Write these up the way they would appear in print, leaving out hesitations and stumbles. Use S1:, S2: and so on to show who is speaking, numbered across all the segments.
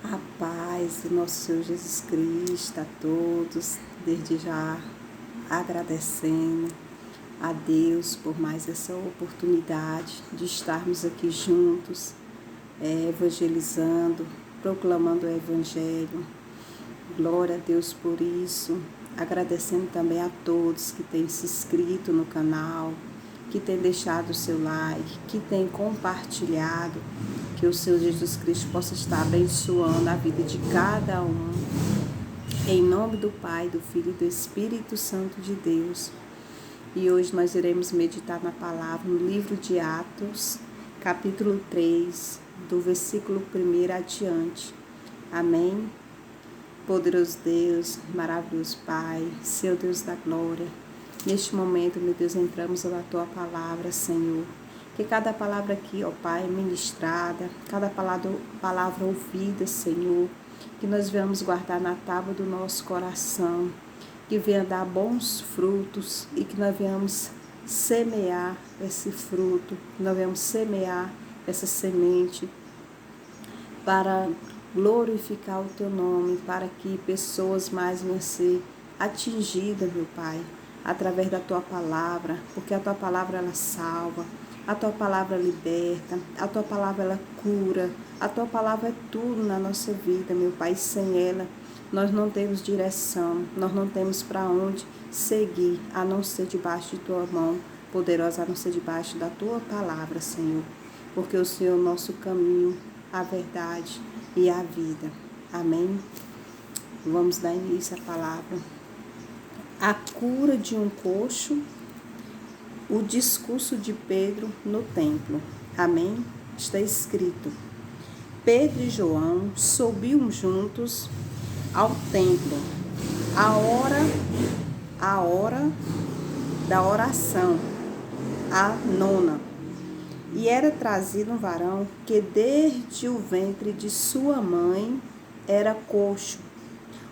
S1: A paz do nosso Senhor Jesus Cristo a todos, desde já agradecendo a Deus por mais essa oportunidade de estarmos aqui juntos, evangelizando, proclamando o Evangelho. Glória a Deus por isso. Agradecendo também a todos que têm se inscrito no canal, que têm deixado o seu like, que têm compartilhado. Que o Senhor Jesus Cristo possa estar abençoando a vida de cada um. Em nome do Pai, do Filho e do Espírito Santo de Deus. E hoje nós iremos meditar na palavra no livro de Atos, capítulo 3, do versículo 1 adiante. Amém? Poderoso Deus, maravilhoso Pai, Seu Deus da glória. Neste momento, meu Deus, entramos na Tua palavra, Senhor. Que cada palavra aqui, ó Pai, ministrada, cada palavra ouvida, Senhor, que nós venhamos guardar na tábua do nosso coração, que venha dar bons frutos e que nós venhamos semear esse fruto, que nós venhamos semear essa semente para glorificar o Teu nome, para que pessoas mais venham a ser atingidas, meu Pai, através da Tua palavra, porque a Tua palavra ela salva. A Tua palavra liberta, a Tua palavra ela cura, a Tua palavra é tudo na nossa vida, meu Pai. Sem ela, nós não temos direção, nós não temos para onde seguir, a não ser debaixo de Tua mão poderosa, a não ser debaixo da Tua palavra, Senhor. Porque o Senhor é o nosso caminho, a verdade e a vida. Amém? Vamos dar início à palavra. A cura de um coxo. O discurso de Pedro no templo. Amém? Está escrito: Pedro e João subiam juntos ao templo, a hora da oração, a nona. E era trazido um varão que desde o ventre de sua mãe era coxo,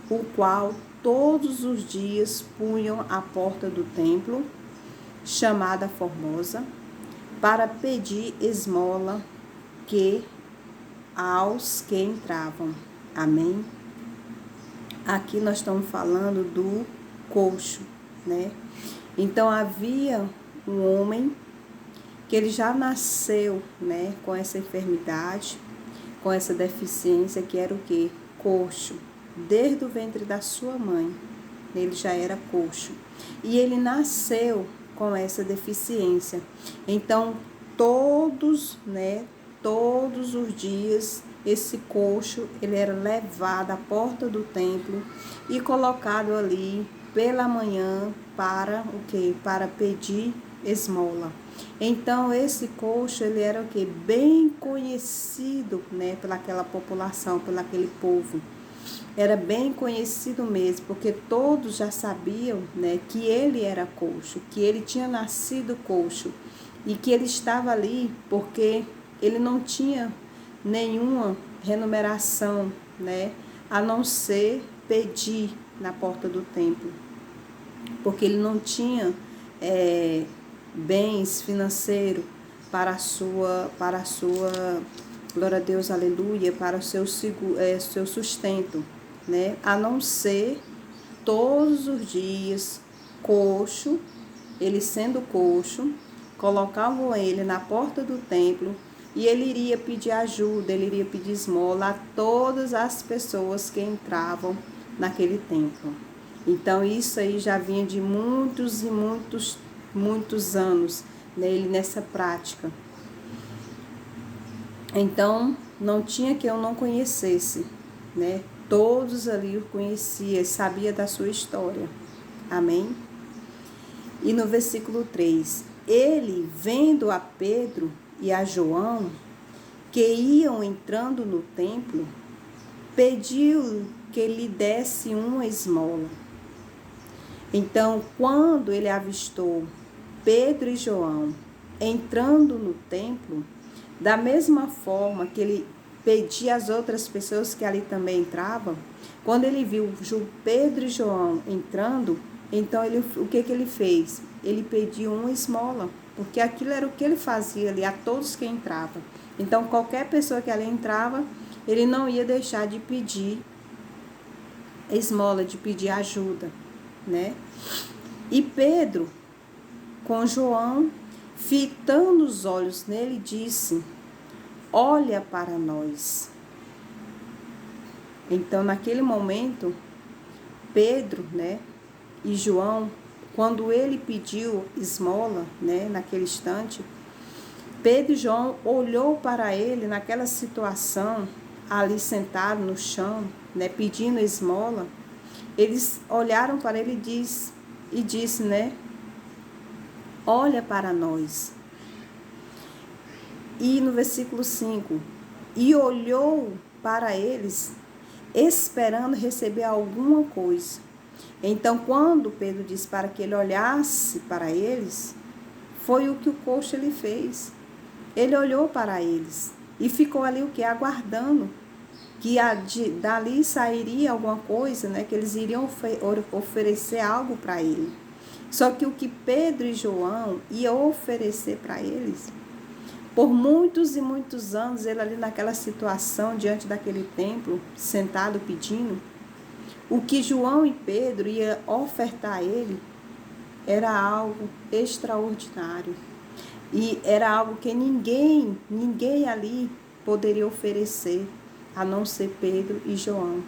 S1: o qual todos os dias punham à porta do templo, chamada Formosa, para pedir esmola aos que entravam. Amém? Aqui nós estamos falando do coxo, né? Então havia um homem que ele já nasceu, né, com essa enfermidade, com essa deficiência, que era o quê? Coxo. Desde o ventre da sua mãe, ele já era coxo. E ele nasceu com essa deficiência. Então, todos os dias, esse coxo, ele era levado à porta do templo e colocado ali pela manhã para o quê? Para pedir esmola. Então, esse coxo, ele era o quê? Bem conhecido, né, pelaquela população, pelaquele povo. Era bem conhecido mesmo, porque todos já sabiam, né, que ele era coxo, que ele tinha nascido coxo e que ele estava ali porque ele não tinha nenhuma remuneração, né, a não ser pedir na porta do templo, porque ele não tinha bens financeiros para a sua, glória a Deus, aleluia, para o seu sustento, né? A não ser todos os dias, coxo, ele sendo coxo, colocavam ele na porta do templo e ele iria pedir ajuda, ele iria pedir esmola a todas as pessoas que entravam naquele templo. Então isso aí já vinha de muitos e muitos anos nele nessa prática. Então, não tinha que eu não conhecesse, né? Todos ali o conheciam, sabia da sua história. Amém? E no versículo 3, ele, vendo a Pedro e a João, que iam entrando no templo, pediu que lhe desse uma esmola. Então, quando ele avistou Pedro e João entrando no templo, da mesma forma que ele pedia às outras pessoas que ali também entravam, quando ele viu Pedro e João entrando, então o que ele fez? Ele pediu uma esmola, porque aquilo era o que ele fazia ali a todos que entravam. Então, qualquer pessoa que ali entrava, ele não ia deixar de pedir esmola, de pedir ajuda, né? E Pedro, com João, fitando os olhos nele, disse: olha para nós. Então, naquele momento, Pedro, né, e João, quando ele pediu esmola, né, naquele instante, Pedro e João olhou para ele naquela situação, ali sentado no chão, né, pedindo esmola. Eles olharam para ele e disse, né, olha para nós. E no versículo 5, e olhou para eles, esperando receber alguma coisa. Então, quando Pedro disse para que ele olhasse para eles, foi o que o coxo ele fez. Ele olhou para eles e ficou ali o que? Aguardando que dali sairia alguma coisa, né? Que eles iriam oferecer algo para ele. Só que o que Pedro e João iam oferecer para eles, por muitos e muitos anos, ele ali naquela situação, diante daquele templo, sentado pedindo, o que João e Pedro iam ofertar a ele era algo extraordinário. E era algo que ninguém ali poderia oferecer, a não ser Pedro e João.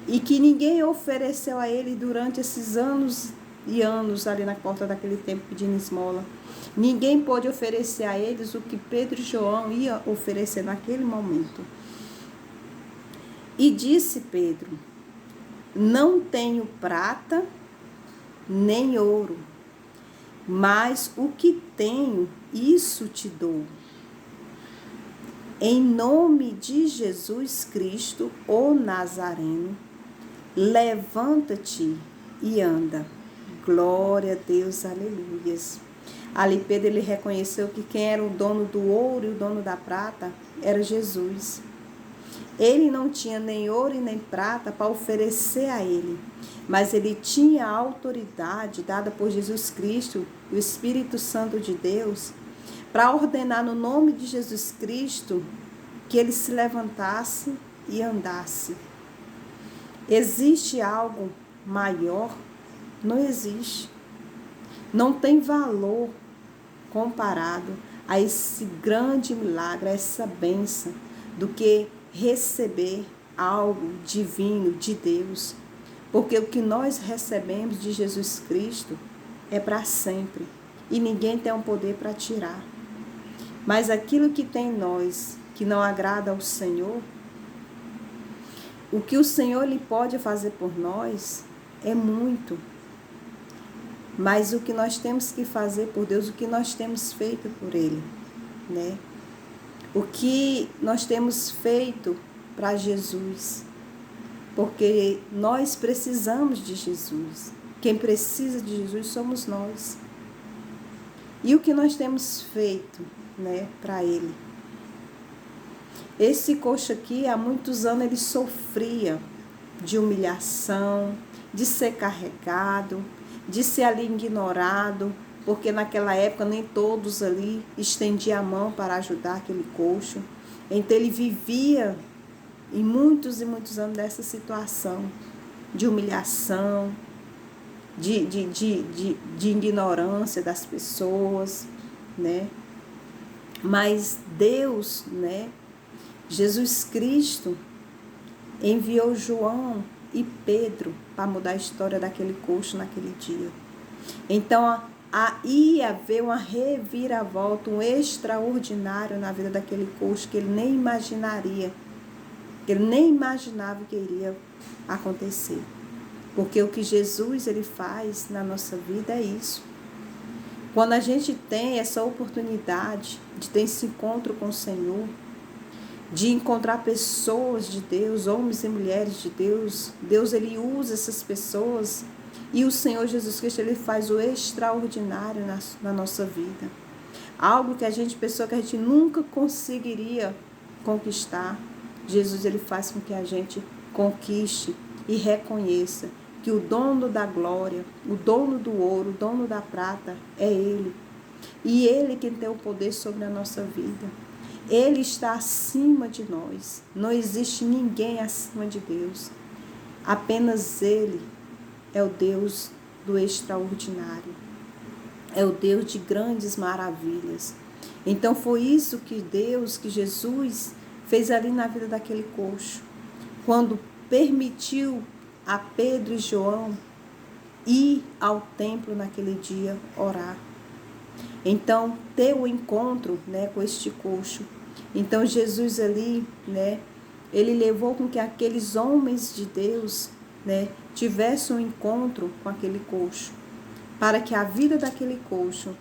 S1: E que ninguém ofereceu a ele durante esses anos e anos ali na porta daquele templo pedindo esmola. Ninguém pôde oferecer a eles o que Pedro e João iam oferecer naquele momento. E disse Pedro: não tenho prata nem ouro, mas o que tenho, isso te dou. Em nome de Jesus Cristo, o Nazareno, levanta-te e anda. Glória a Deus, aleluias. Ali Pedro ele reconheceu que quem era o dono do ouro e o dono da prata era Jesus. Ele não tinha nem ouro e nem prata para oferecer a ele, mas ele tinha a autoridade dada por Jesus Cristo, o Espírito Santo de Deus, para ordenar no nome de Jesus Cristo que ele se levantasse e andasse. Existe algo maior? Não existe. Não tem valor comparado a esse grande milagre, a essa bênção, do que receber algo divino de Deus. Porque o que nós recebemos de Jesus Cristo é para sempre. E ninguém tem o poder para tirar. Mas aquilo que tem em nós, que não agrada ao Senhor, o que o Senhor lhe pode fazer por nós é muito. Mas o que nós temos que fazer por Deus, o que nós temos feito por Ele, né? O que nós temos feito para Jesus, porque nós precisamos de Jesus. Quem precisa de Jesus somos nós. E o que nós temos feito, né, para Ele? Esse coxo aqui, há muitos anos, ele sofria de humilhação, de ser carregado, de ser ali ignorado, porque naquela época nem todos ali estendiam a mão para ajudar aquele coxo. Então ele vivia em muitos e muitos anos dessa situação de humilhação, de ignorância das pessoas, né? Mas Deus, né, Jesus Cristo, enviou João e Pedro para mudar a história daquele coxo naquele dia. Então, ia haver uma reviravolta, um extraordinário na vida daquele coxo que ele nem imaginaria, que ele nem imaginava que iria acontecer. Porque o que Jesus ele faz na nossa vida é isso. Quando a gente tem essa oportunidade de ter esse encontro com o Senhor, de encontrar pessoas de Deus, homens e mulheres de Deus, Deus ele usa essas pessoas e o Senhor Jesus Cristo ele faz o extraordinário na nossa vida. Algo que a gente pensou que a gente nunca conseguiria conquistar, Jesus ele faz com que a gente conquiste e reconheça que o dono da glória, o dono do ouro, o dono da prata é Ele. E Ele quem tem o poder sobre a nossa vida. Ele está acima de nós. Não existe ninguém acima de Deus. Apenas Ele é o Deus do extraordinário. É o Deus de grandes maravilhas. Então foi isso que Jesus fez ali na vida daquele coxo. Quando permitiu a Pedro e João ir ao templo naquele dia orar. Então, ter o encontro, com este coxo. Então, Jesus ali, ele levou com que aqueles homens de Deus, tivessem um encontro com aquele coxo, para que a vida daquele coxo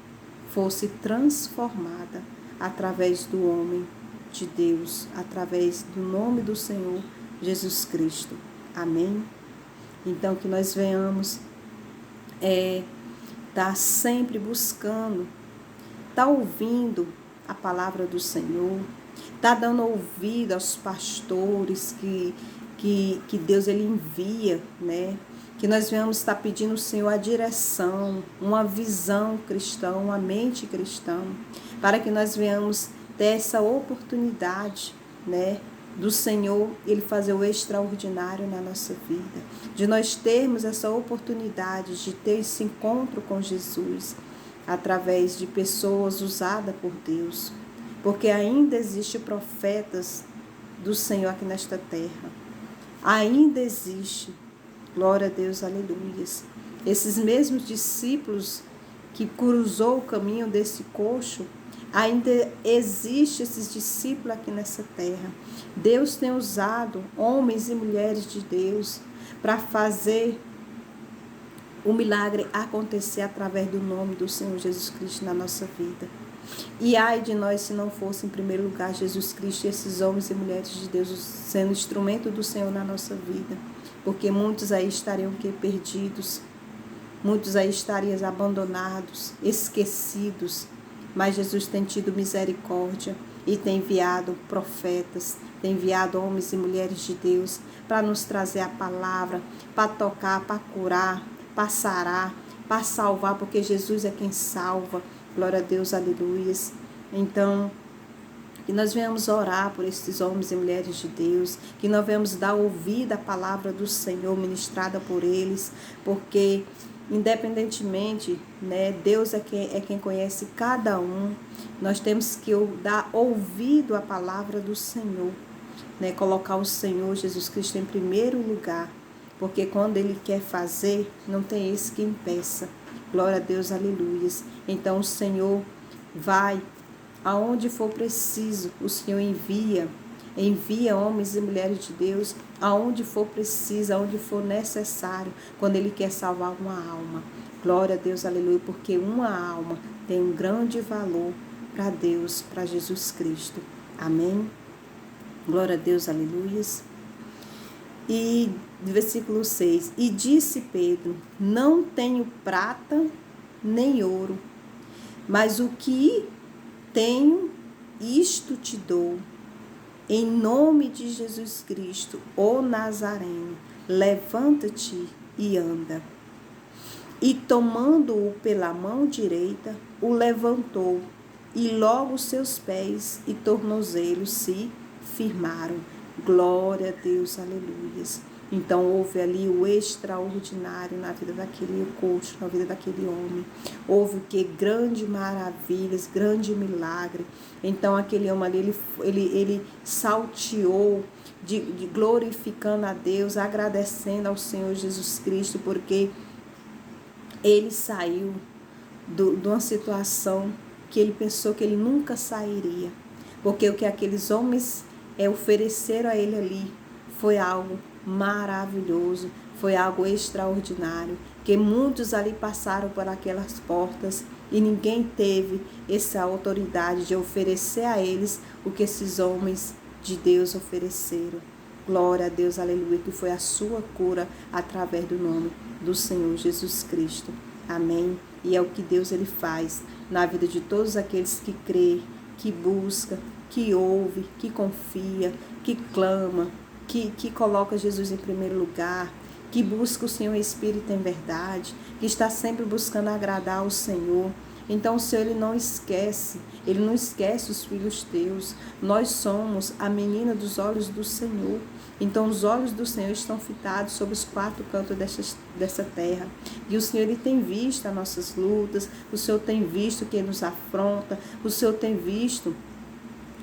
S1: fosse transformada através do homem de Deus, através do nome do Senhor Jesus Cristo. Amém? Então, que nós venhamos estar sempre buscando, estar ouvindo a palavra do Senhor, estar dando ouvido aos pastores que Deus ele envia, que nós venhamos estar pedindo ao Senhor a direção, uma visão cristã, uma mente cristã, para que nós venhamos ter essa oportunidade, do Senhor, Ele fazer o extraordinário na nossa vida, de nós termos essa oportunidade de ter esse encontro com Jesus, através de pessoas usadas por Deus, porque ainda existem profetas do Senhor aqui nesta terra, ainda existe, glória a Deus, aleluias, esses mesmos discípulos que cruzou o caminho desse coxo, ainda existe esses discípulos aqui nessa terra. Deus tem usado homens e mulheres de Deus para fazer o milagre acontecer através do nome do Senhor Jesus Cristo na nossa vida. E ai de nós se não fosse em primeiro lugar Jesus Cristo e esses homens e mulheres de Deus sendo instrumento do Senhor na nossa vida. Porque muitos aí estariam perdidos, muitos aí estariam abandonados, esquecidos. Mas Jesus tem tido misericórdia e tem enviado profetas, tem enviado homens e mulheres de Deus para nos trazer a palavra, para tocar, para curar, para sarar, para salvar, porque Jesus é quem salva. Glória a Deus, aleluias. Então, que nós venhamos orar por esses homens e mulheres de Deus, que nós venhamos dar ouvido à palavra do Senhor ministrada por eles, porque independentemente, Deus é quem conhece cada um. Nós temos que dar ouvido à palavra do Senhor, colocar o Senhor Jesus Cristo em primeiro lugar, porque quando Ele quer fazer, não tem esse que impeça. Glória a Deus, aleluias. Então o Senhor vai aonde for preciso, o Senhor envia homens e mulheres de Deus aonde for preciso, aonde for necessário, quando Ele quer salvar uma alma. Glória a Deus, aleluia, porque uma alma tem um grande valor para Deus, para Jesus Cristo. Amém? Glória a Deus, aleluias. E versículo 6, e disse Pedro, não tenho prata nem ouro, mas o que tenho, isto te dou. Em nome de Jesus Cristo, o Nazareno, levanta-te e anda. E tomando-o pela mão direita, o levantou, e logo seus pés e tornozelos se firmaram. Glória a Deus, aleluias. Então houve ali o extraordinário na vida daquele coxo, na vida daquele homem. Houve o que? Grandes maravilhas, grande milagre. Então aquele homem ali, ele salteou, de glorificando a Deus, agradecendo ao Senhor Jesus Cristo, porque ele saiu de uma situação que ele pensou que ele nunca sairia. Porque o que aqueles homens ofereceram a ele ali foi algo maravilhoso, foi algo extraordinário, que muitos ali passaram por aquelas portas e ninguém teve essa autoridade de oferecer a eles o que esses homens de Deus ofereceram. Glória a Deus, aleluia, que foi a sua cura através do nome do Senhor Jesus Cristo. Amém? E é o que Deus ele faz na vida de todos aqueles que crê, que busca, que ouve, que confia, que clama, que coloca Jesus em primeiro lugar, que busca o Senhor em espírito em verdade, que está sempre buscando agradar ao Senhor. Então o Senhor, Ele não esquece os filhos teus. Nós somos a menina dos olhos do Senhor. Então os olhos do Senhor estão fitados sobre os quatro cantos dessa terra. E o Senhor, Ele tem visto as nossas lutas, o Senhor tem visto quem nos afronta, o Senhor tem visto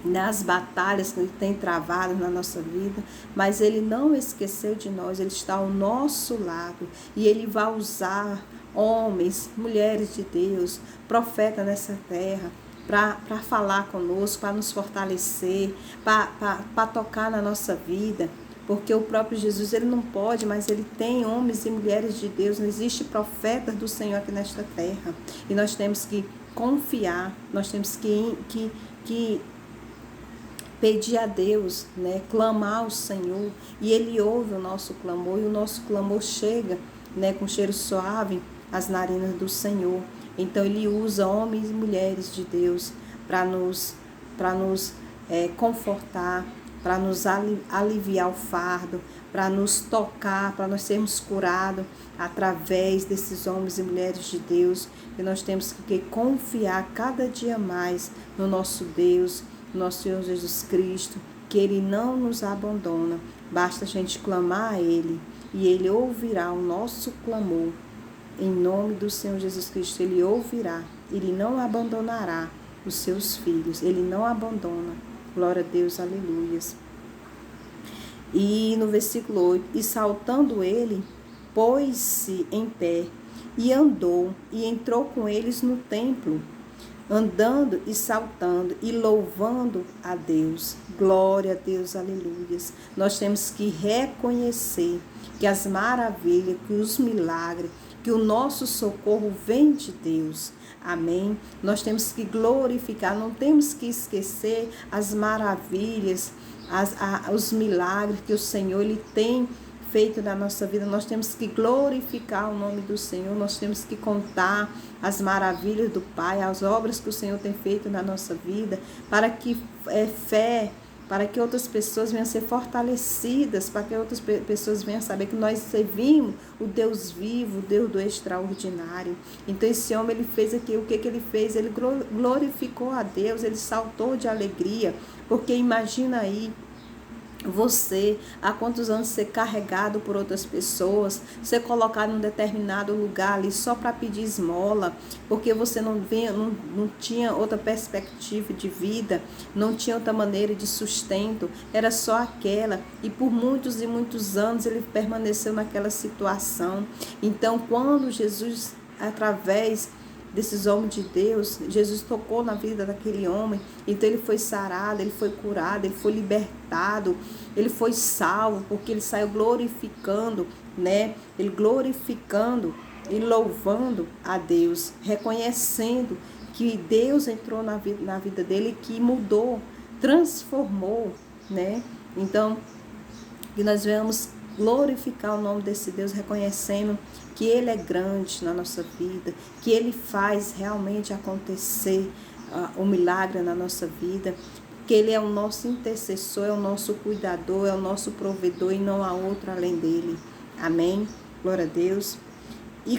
S1: nas batalhas que Ele tem travado na nossa vida, mas Ele não esqueceu de nós, Ele está ao nosso lado e Ele vai usar homens, mulheres de Deus, profetas nessa terra, para falar conosco, para nos fortalecer, para tocar na nossa vida, porque o próprio Jesus, Ele não pode, mas Ele tem homens e mulheres de Deus, não existe profetas do Senhor aqui nesta terra, e nós temos que confiar, nós temos que pedir a Deus, né, clamar ao Senhor, e Ele ouve o nosso clamor, e o nosso clamor chega, né, com cheiro suave às narinas do Senhor. Então Ele usa homens e mulheres de Deus para nos confortar, para nos aliviar o fardo, para nos tocar, para nós sermos curados através desses homens e mulheres de Deus. E nós temos que confiar cada dia mais no nosso Deus, nosso Senhor Jesus Cristo, que Ele não nos abandona. Basta a gente clamar a Ele e Ele ouvirá o nosso clamor. Em nome do Senhor Jesus Cristo, Ele ouvirá. Ele não abandonará os seus filhos. Ele não abandona. Glória a Deus, aleluias. E no versículo 8, e saltando ele, pôs-se em pé e andou e entrou com eles no templo, andando e saltando e louvando a Deus. Glória a Deus, aleluias. Nós temos que reconhecer que as maravilhas, que os milagres, que o nosso socorro vem de Deus. Amém? Nós temos que glorificar, não temos que esquecer as maravilhas, os milagres que o Senhor Ele tem feito na nossa vida. Nós temos que glorificar o nome do Senhor, nós temos que contar as maravilhas do Pai, as obras que o Senhor tem feito na nossa vida, para que para que outras pessoas venham a ser fortalecidas, para que outras pessoas venham a saber que nós servimos o Deus vivo, o Deus do extraordinário. Então esse homem, ele fez aqui, o que ele fez? Ele glorificou a Deus, ele saltou de alegria, porque imagina aí, você, há quantos anos ser carregado por outras pessoas, ser colocado em um determinado lugar ali só para pedir esmola, porque você não tinha outra perspectiva de vida, não tinha outra maneira de sustento, era só aquela, e por muitos e muitos anos ele permaneceu naquela situação. Então quando Jesus, através desses homens de Deus, Jesus tocou na vida daquele homem, então ele foi sarado, ele foi curado, ele foi libertado, ele foi salvo, porque ele saiu glorificando, né? Ele glorificando e louvando a Deus, reconhecendo que Deus entrou na vida dele, que mudou, transformou, né? Então, que nós venhamos glorificar o nome desse Deus, reconhecendo que Ele é grande na nossa vida, que Ele faz realmente acontecer o milagre na nossa vida, que Ele é o nosso intercessor, é o nosso cuidador, é o nosso provedor e não há outro além dEle. Amém? Glória a Deus. E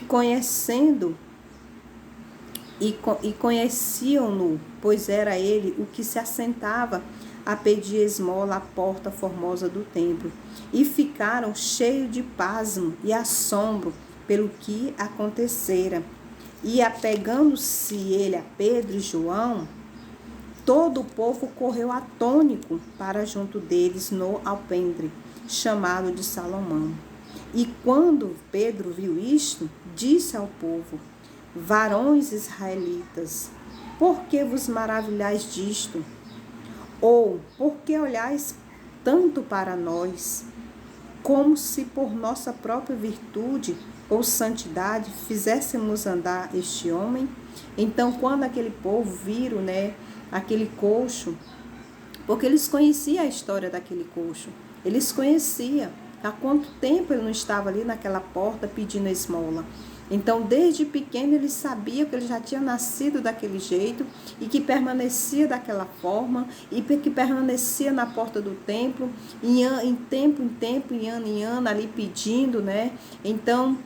S1: conheciam-no, pois era Ele o que se assentava a pedir esmola à porta formosa do templo, e ficaram cheios de pasmo e assombro pelo que acontecera. E apegando-se ele a Pedro e João, todo o povo correu atônito para junto deles no alpendre, chamado de Salomão. E quando Pedro viu isto, disse ao povo: varões israelitas, por que vos maravilhais disto? Ou por que olhais tanto para nós, como se por nossa própria virtude ou santidade fizéssemos andar este homem? Então, quando aquele povo viram, né, aquele coxo, porque eles conheciam a história daquele coxo, eles conheciam há quanto tempo ele não estava ali naquela porta pedindo esmola. Então, desde pequeno, ele sabia que ele já tinha nascido daquele jeito e que permanecia daquela forma e que permanecia na porta do templo, em tempo, em ano, ali pedindo, né? Então,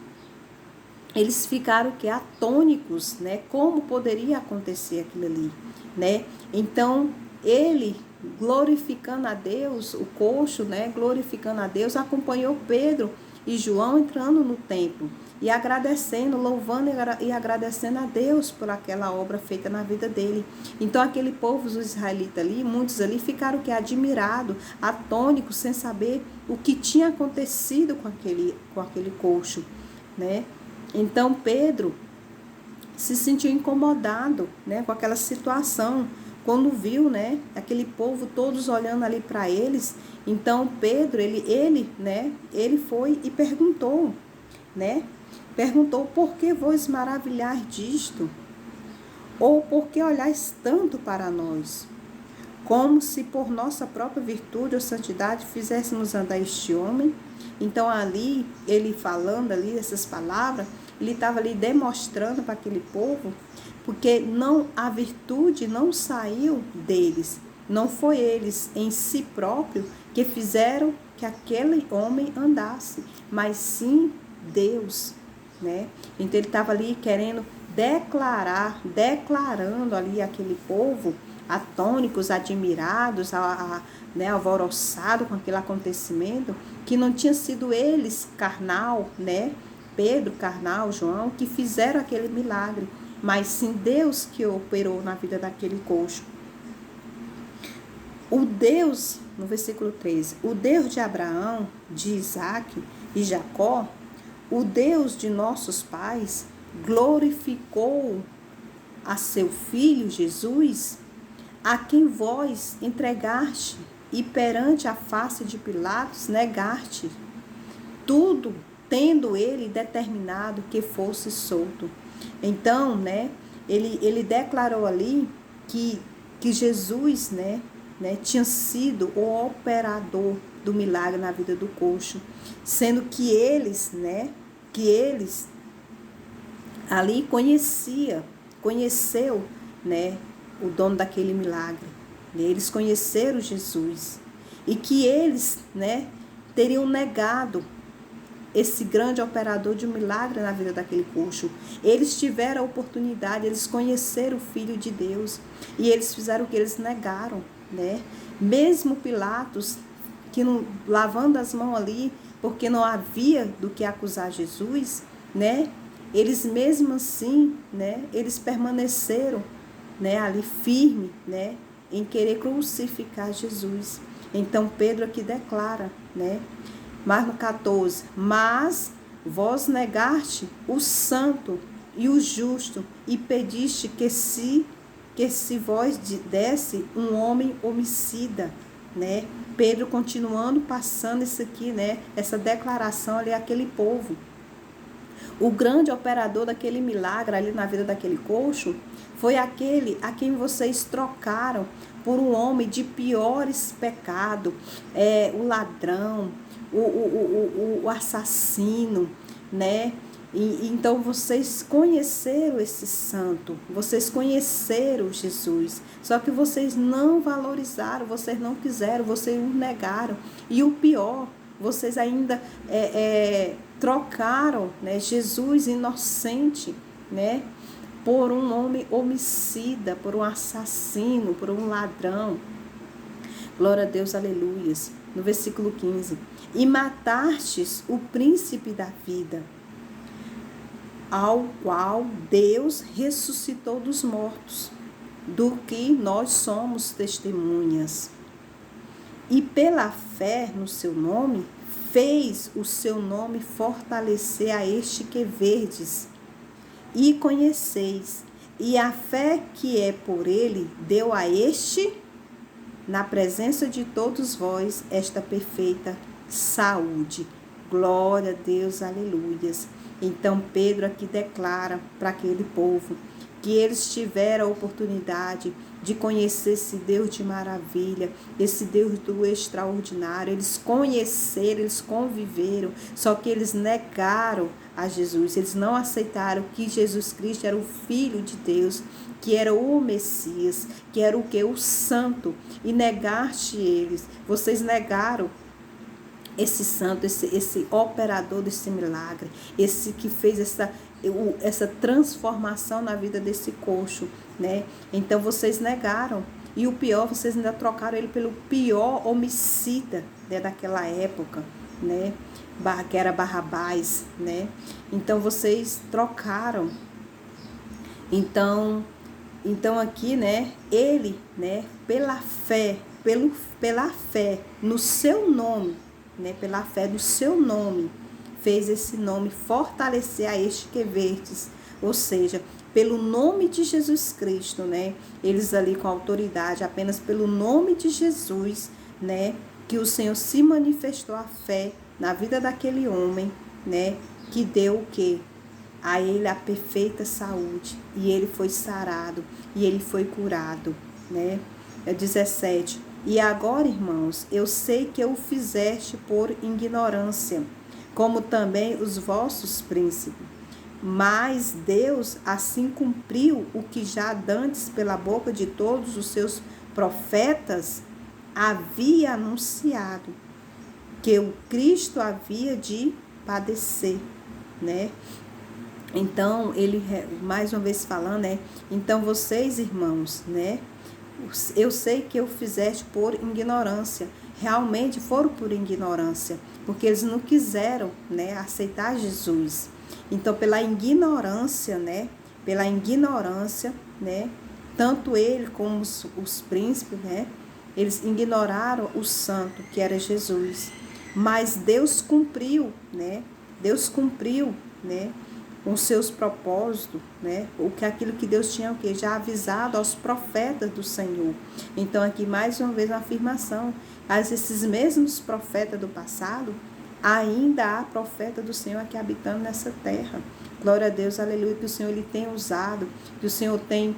S1: eles ficaram que atônicos, né? Como poderia acontecer aquilo ali, né? Então, ele glorificando a Deus, o coxo, né? Glorificando a Deus, acompanhou Pedro e João entrando no templo e agradecendo, louvando e agradecendo a Deus por aquela obra feita na vida dele. Então, aquele povo, os israelitas ali, muitos ali ficaram que admirados, atônicos, sem saber o que tinha acontecido com aquele coxo, né? Então, Pedro se sentiu incomodado, né, com aquela situação, quando viu, né, aquele povo todos olhando ali para eles. Então, Pedro, ele foi e perguntou, né, por que vos maravilhar disto? Ou por que olhais tanto para nós? Como se por nossa própria virtude ou santidade fizéssemos andar este homem? Então, ali, ele falando ali essas palavras, ele estava ali demonstrando para aquele povo, porque a virtude não saiu deles, não foi eles em si próprio que fizeram que aquele homem andasse, mas sim Deus, né? Então ele estava ali querendo declarando ali aquele povo, atônicos, admirados, né, alvoroçado com aquele acontecimento, que não tinha sido eles carnal, né? Pedro, carnal, João, que fizeram aquele milagre, mas sim Deus que operou na vida daquele coxo. O Deus, no versículo 13, o Deus de Abraão, de Isaac e Jacó, o Deus de nossos pais, glorificou a seu filho Jesus, a quem vós entregaste e perante a face de Pilatos negaste, tudo tendo ele determinado que fosse solto. Então, né, ele declarou ali que Jesus, né, tinha sido o operador do milagre na vida do coxo, sendo que eles ali conheceu, né, o dono daquele milagre. Eles conheceram Jesus e que eles, né, teriam negado esse grande operador de um milagre na vida daquele coxo. Eles tiveram a oportunidade, eles conheceram o Filho de Deus e eles fizeram o que eles negaram, né? Mesmo Pilatos, que não, lavando as mãos ali, porque não havia do que acusar Jesus, né? Eles mesmo assim, né? Eles permaneceram, né? Ali firme, né? Em querer crucificar Jesus. Então Pedro aqui declara, né? Mas no 14, mas vós negaste o santo e o justo e pediste que se vós desse um homem homicida, né? Pedro continuando passando isso aqui, né? Essa declaração ali àquele povo. O grande operador daquele milagre ali na vida daquele coxo foi aquele a quem vocês trocaram por um homem de piores pecados, o ladrão, o assassino, né? Então vocês conheceram esse santo, vocês conheceram Jesus, só que vocês não valorizaram, vocês não quiseram, vocês o negaram. E o pior, vocês ainda trocaram, né, Jesus inocente, né, por um homem homicida, por um assassino, por um ladrão. Glória a Deus, aleluias. No versículo 15. E matastes o príncipe da vida, ao qual Deus ressuscitou dos mortos, do que nós somos testemunhas. E pela fé no seu nome, fez o seu nome fortalecer a este que verdes e conheceis, e a fé que é por ele deu a este, na presença de todos vós, esta perfeita saúde. Glória a Deus, aleluias. Então Pedro aqui declara para aquele povo que eles tiveram a oportunidade de conhecer esse Deus de maravilha, esse Deus do extraordinário. Eles conheceram, eles conviveram, só que eles negaram a Jesus. Eles não aceitaram que Jesus Cristo era o Filho de Deus, que era o Messias, que era o que? O Santo. E negaste eles. Vocês negaram esse santo, esse operador desse milagre, esse que fez essa transformação na vida desse coxo, né? Então vocês negaram. E o pior, vocês ainda trocaram ele pelo pior homicida, né, daquela época, né? Que era Barrabás, né? Então vocês trocaram. Então aqui, né, ele, né, pela fé no seu nome, né, pela fé do seu nome, fez esse nome fortalecer a este que verdes, ou seja, pelo nome de Jesus Cristo, né, eles ali com autoridade, apenas pelo nome de Jesus, né, que o Senhor se manifestou a fé na vida daquele homem, né, que deu o quê? A ele a perfeita saúde, e ele foi sarado, e ele foi curado, né? 17. E agora, irmãos, eu sei que o fizeste por ignorância, como também os vossos príncipes. Mas Deus assim cumpriu o que já dantes pela boca de todos os seus profetas havia anunciado, que o Cristo havia de padecer, né? Então, ele, mais uma vez falando, né? Então, vocês, irmãos, né? Eu sei que eu fizeste por ignorância. Realmente foram por ignorância, porque eles não quiseram, né, aceitar Jesus. Então, pela ignorância, né? Pela ignorância, né? Tanto ele como os príncipes, né? Eles ignoraram o santo, que era Jesus. Mas Deus cumpriu, né? Deus cumpriu, né, com seus propósitos, né? Aquilo que Deus tinha já avisado aos profetas do Senhor. Então aqui mais uma vez uma afirmação, esses mesmos profetas do passado, ainda há profeta do Senhor aqui habitando nessa terra. Glória a Deus, aleluia, que o Senhor ele tem usado, que o Senhor tem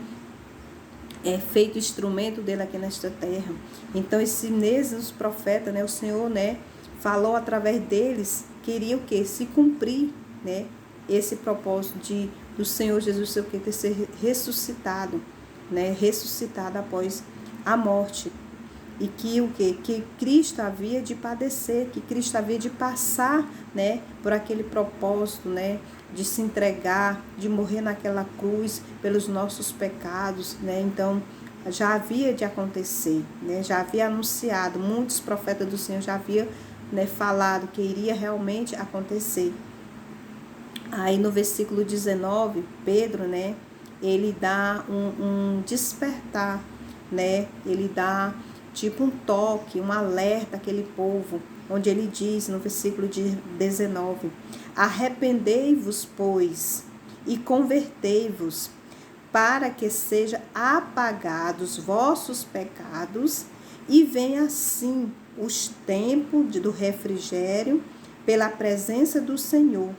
S1: feito instrumento dele aqui nesta terra. Então esses mesmos profetas, né, o Senhor, né, falou através deles, queria o quê? Se cumprir, né, esse propósito do Senhor Jesus ter ser ressuscitado, né? Ressuscitado após a morte. E que o quê? Que Cristo havia de padecer, que Cristo havia de passar, né, por aquele propósito, né, de se entregar, de morrer naquela cruz pelos nossos pecados, né? Então, já havia de acontecer, né? Já havia anunciado, muitos profetas do Senhor já haviam, né, falado que iria realmente acontecer. Aí no versículo 19, Pedro, né, ele dá um despertar, né, ele dá tipo um toque, um alerta àquele povo, onde ele diz no versículo 19, arrependei-vos, pois, e convertei-vos, para que sejam apagados vossos pecados, e venha assim os tempos do refrigério pela presença do Senhor.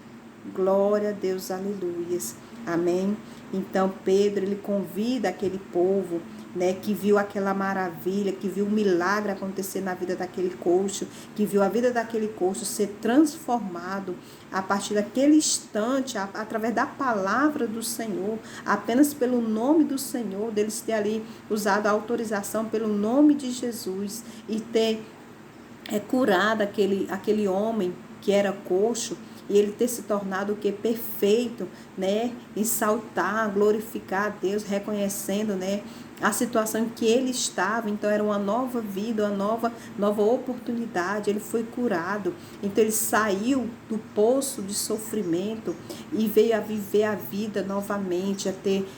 S1: Glória a Deus, aleluias, amém. Então Pedro, ele convida aquele povo, né, que viu aquela maravilha, que viu o milagre acontecer na vida daquele coxo, que viu a vida daquele coxo ser transformado a partir daquele instante, através da palavra do Senhor, apenas pelo nome do Senhor, deles ter ali usado a autorização pelo nome de Jesus e ter curado aquele homem que era coxo, e ele ter se tornado o que? Perfeito, né? Exaltar, glorificar a Deus, reconhecendo, né, a situação em que ele estava. Então era uma nova vida, uma nova oportunidade. Ele foi curado. Então ele saiu do poço de sofrimento e veio a viver a vida novamente, a ter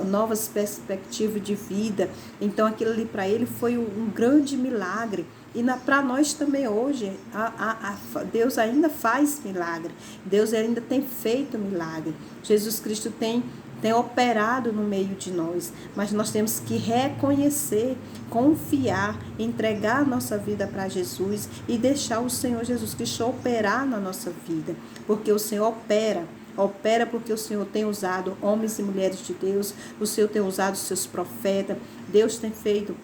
S1: novas perspectivas de vida. Então aquilo ali para ele foi um grande milagre. E para nós também hoje, Deus ainda faz milagre. Deus ainda tem feito milagre. Jesus Cristo tem operado no meio de nós. Mas nós temos que reconhecer, confiar, entregar a nossa vida para Jesus e deixar o Senhor Jesus Cristo operar na nossa vida. Porque o Senhor opera porque o Senhor tem usado homens e mulheres de Deus. O Senhor tem usado os seus profetas. Deus tem feito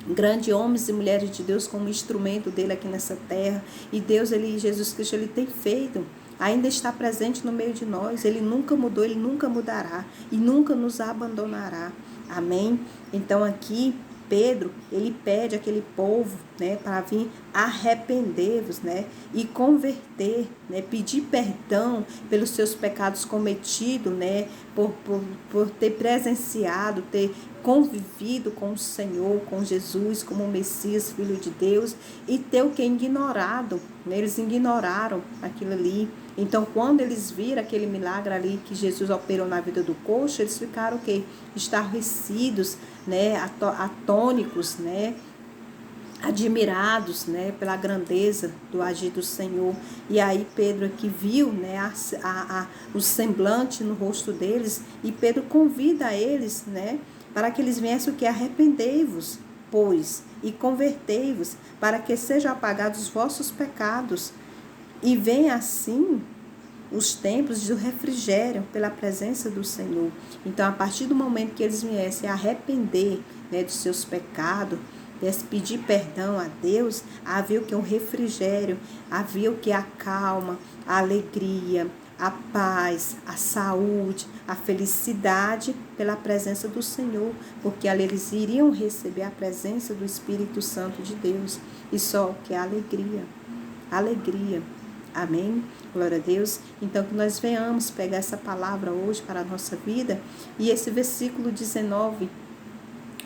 S1: grandes homens e mulheres de Deus como instrumento dele aqui nessa terra. E Deus, Jesus Cristo, ele tem feito, ainda está presente no meio de nós. Ele nunca mudou, ele nunca mudará e nunca nos abandonará. Amém? Então aqui Pedro, ele pede aquele povo, né, para vir arrepender-vos, né? E converter, né? Pedir perdão pelos seus pecados cometidos, né? Por ter presenciado, ter convivido com o Senhor, com Jesus, como o Messias, Filho de Deus, e ter o que? Ignorado, né? Eles ignoraram aquilo ali. Então, quando eles viram aquele milagre ali que Jesus operou na vida do coxo, eles ficaram o quê? Estarrecidos, né? Atônicos, né? Admirados, né, pela grandeza do agir do Senhor. E aí Pedro aqui viu, né, o semblante no rosto deles, e Pedro convida eles, né, para que eles viessem o que? Arrependei-vos, pois, e convertei-vos, para que sejam apagados os vossos pecados, e venha assim os tempos do refrigério pela presença do Senhor. Então, a partir do momento que eles viessem a arrepender, né, dos seus pecados, pedir perdão a Deus, havia o que? Um refrigério, havia o que? A calma, a alegria, a paz, a saúde, a felicidade pela presença do Senhor, porque ali eles iriam receber a presença do Espírito Santo de Deus, e só o que? A alegria, alegria. Amém? Glória a Deus. Então, que nós venhamos pegar essa palavra hoje para a nossa vida, e esse versículo 19,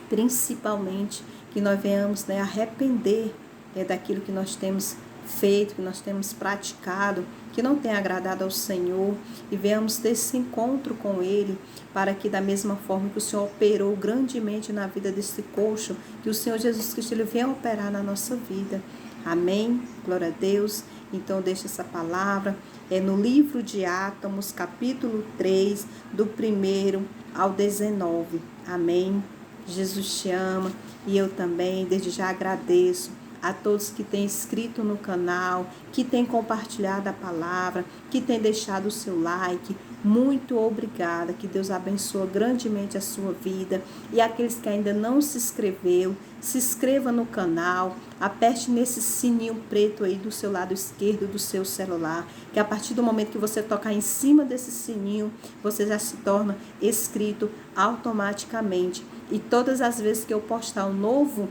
S1: principalmente, que nós venhamos, né, arrepender, né, daquilo que nós temos feito, que nós temos praticado, que não tem agradado ao Senhor, e venhamos ter esse encontro com Ele, para que da mesma forma que o Senhor operou grandemente na vida desse coxo, que o Senhor Jesus Cristo Ele venha operar na nossa vida. Amém? Glória a Deus. Então, deixa essa palavra no livro de Atos, capítulo 3, do 1 ao 19. Amém? Jesus te ama, e eu também, desde já agradeço a todos que têm inscrito no canal, que têm compartilhado a palavra, que têm deixado o seu like. Muito obrigada, que Deus abençoe grandemente a sua vida. E aqueles que ainda não se inscreveu, se inscreva no canal, aperte nesse sininho preto aí do seu lado esquerdo do seu celular, que a partir do momento que você tocar em cima desse sininho, você já se torna inscrito automaticamente. E todas as vezes que eu postar um novo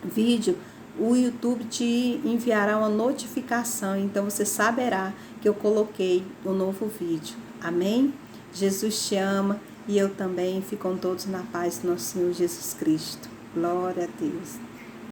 S1: vídeo, o YouTube te enviará uma notificação, então você saberá que eu coloquei um novo vídeo. Amém? Jesus te ama, e eu também. Ficam todos na paz do nosso Senhor Jesus Cristo. Glória a Deus.